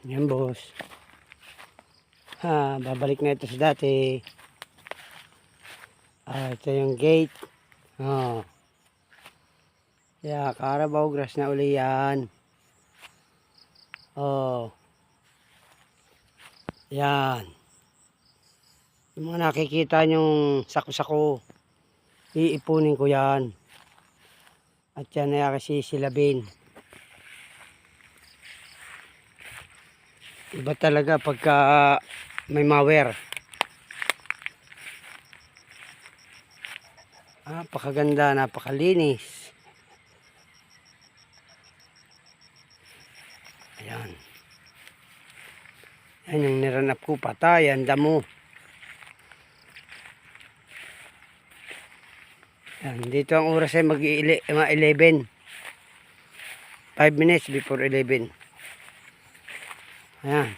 Yan boss. Babalik na ito sa dati. Ito yung gate. Carabao grass na uli yan. Yan. Yung mga nakikita nyong sako-sako, iipunin ko yan. At yan na kasi silabin. Iba talaga pagka may mower. Napakaganda, napakalinis. Ayan. Yan yung niranap ko, patay, ang damo. Yan, dito ang oras ay mag-11. 5 minutes before 11. Ayan.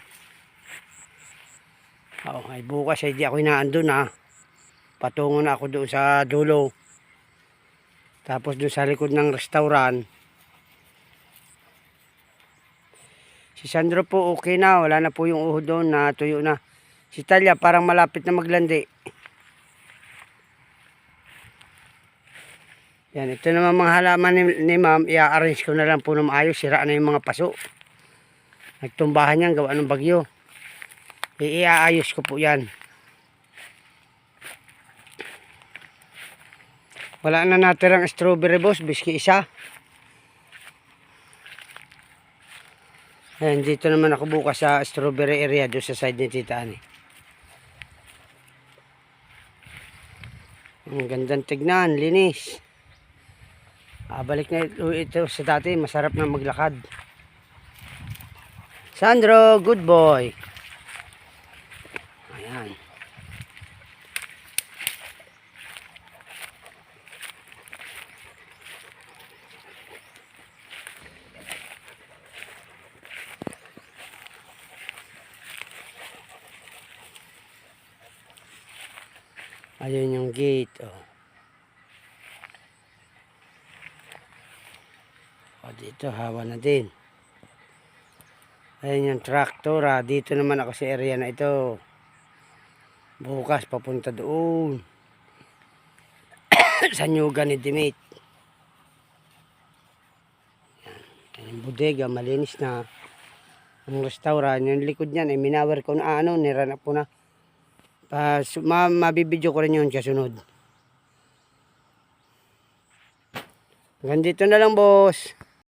Ay bukas ay di ako inaandun patungo na ako doon sa dulo. Tapos doon sa likod ng restaurant. Si Sandro po okay na, wala na po yung uhod doon, natuyo na. Si Talia parang malapit na maglandi. Yan, ito naman mga halaman ni ma'am, i-arrange ko na lang po ng maayos, sira na yung mga paso. Nagtumbahan yan, gawa ng bagyo. Iaayos ko po yan. Wala na natirang strawberry boss, biski isa. Ayan, dito naman ako bukas sa strawberry area, doon sa side ni Tita Ani. Ang gandang tignan, linis. Balik na ito sa dati, masarap na maglakad. Sandro, good boy. Ayan. Ayun yung gate. Dito hawa na din. Ayun yung tractor. Dito naman ako sa area na ito. Bukas papunta doon sa nyugan ni Dimit. Yan yung bodega, malinis na. Ang restaurant, yung likod niyan ay minawer ko na niranap ko na. Mabibidyo ko rin yun kasunod. Hanggang dito na lang boss.